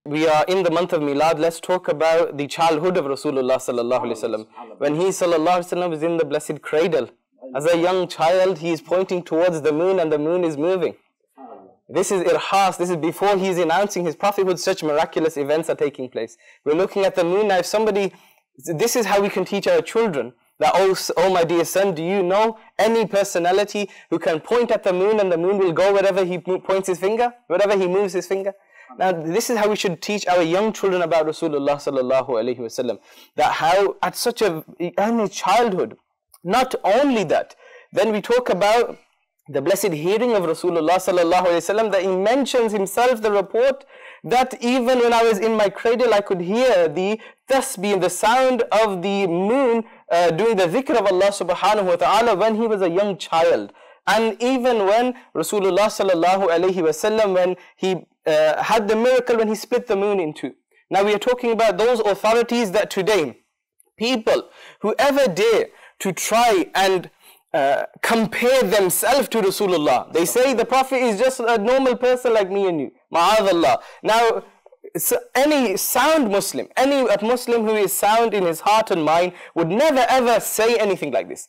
we are in the month of Milad, let's talk about the childhood of Rasulullah sallallahu alaihi wasallam. When he sallallahu alaihi wasallam is in the blessed cradle, as a young child, he is pointing towards the moon and the moon is moving. This is irhas, this is before he is announcing his prophethood, such miraculous events are taking place. We're looking at the moon now. If somebody, this is how we can teach our children that, oh my dear son, do you know any personality who can point at the moon and the moon will go wherever he points his finger, wherever he moves his finger? Now this is how we should teach our young children about Rasulullah sallallahu alaihi wasallam. That how at such a early childhood, not only that, then we talk about the blessed hearing of Rasulullah sallallahu alaihi wasallam, that he mentions himself the report that even when I was in my cradle I could hear the tasbih, the sound of the moon doing the dhikr of Allah subhanahu wa ta'ala when he was a young child. And even when Rasulullah sallallahu alaihi wasallam, when he had the miracle when he split the moon in two. Now we are talking about those authorities that today, people who ever dare to try and compare themselves to Rasulullah. They say the Prophet is just a normal person like me and you. Ma'adallah. Now, any sound Muslim, any Muslim who is sound in his heart and mind would never ever say anything like this.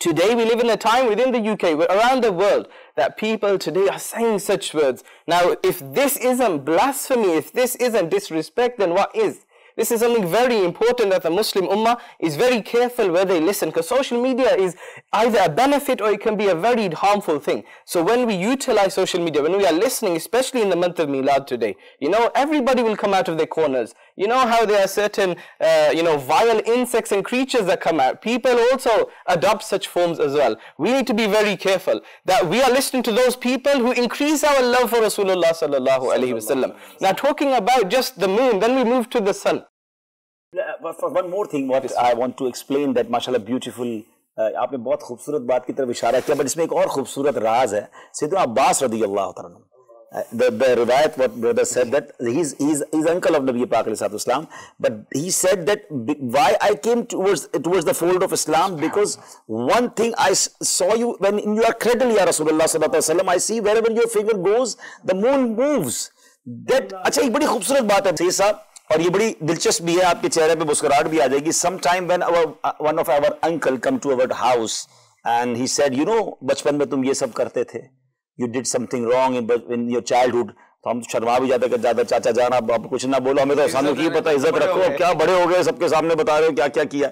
Today we live in a time within the UK, around the world, that people today are saying such words. Now, if this isn't blasphemy, if this isn't disrespect, then what is? This is something very important that the Muslim Ummah is very careful where they listen, because social media is either a benefit or it can be a very harmful thing. So when we utilize social media, when we are listening, especially in the month of Milad today, you know, everybody will come out of their corners. You know how there are certain, vile insects and creatures that come out. People also adopt such forms as well. We need to be very careful that we are listening to those people who increase our love for Rasulullah sallallahu alaihi wasallam. Now talking about just the moon, then we move to the sun. For one more thing, what I want to explain that, mashallah, beautiful. आपने बहुत खूबसूरत बात की तरफ इशारा किया, but इसमें एक और खूबसूरत राज है. सैयदना अब्बास रज़ियल्लाहु तआला अन्हु. The riwayat, what brother said, that he's uncle of Nabi Pak alayhi Islam, but he said that why I came towards the fold of Islam, because one thing I saw you when in your cradle, ya Rasulullah sallallahu alaihi wasallam, I see wherever your finger goes, the moon moves. That अच्छा एक बड़ी खूबसूरत बात है सही साहब, और ये बड़ी दिलचस्प भी है, आपके चेहरे पे मुस्कुराहट भी आ जाएगी. Sometime when one of our uncle come to our house and he said, you know, बचपन में तुम ये सब करते थे. You did something wrong in your childhood. तो हम शर्मा भी जाते कि ज्यादा चाचा जान आप कुछ ना बोलो, हमें तो सामने की पता, इज्जत रखो, क्या बड़े हो गए सबके सामने बता रहे हो क्या क्या किया.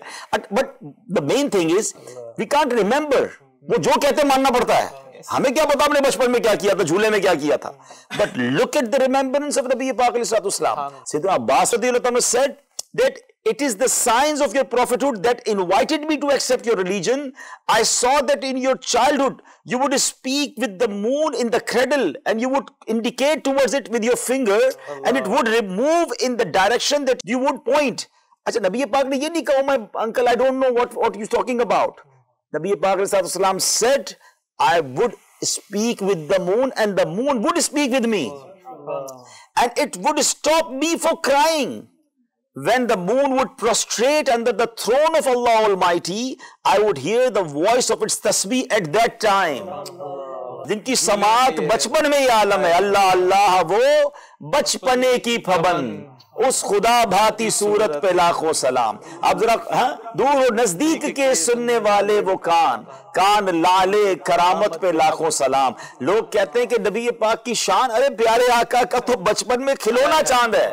But the main thing is we can't remember. वो जो कहते मानना पड़ता है. हमें क्या पता हमने बचपन में क्या किया था, झूले में क्या किया था. But look at the remembrance of Nabi Pak alayhi salam. Sayyidina Abbas radiyallahu anhu said that it is the signs of your prophethood that invited me to accept your religion. I saw that in your childhood you would speak with the moon in the cradle and you would indicate towards it with your finger, and it would move in the direction that you would point. अच्छा, नबी पाक ने ये नहीं कहा, my uncle, I don't know what you're talking about. Nabi Pak alayhi salam said, I would speak with the moon and the moon would speak with me, and it would stop me for crying. When the moon would prostrate under the throne of Allah Almighty, I would hear the voice of its tasbih at that time. जिनकी समात बचपन में ही आलम है, अल्लाह अल्लाह वो बचपने की फबन, उस खुदा भाती सूरत पे लाखों सलाम. आप जरा दूर नजदीक के सुनने वाले वो कान लाले करामत पे लाखों सलाम. लोग कहते हैं कि नबी पाक की शान, अरे प्यारे आका का तो बचपन में खिलौना चांद है.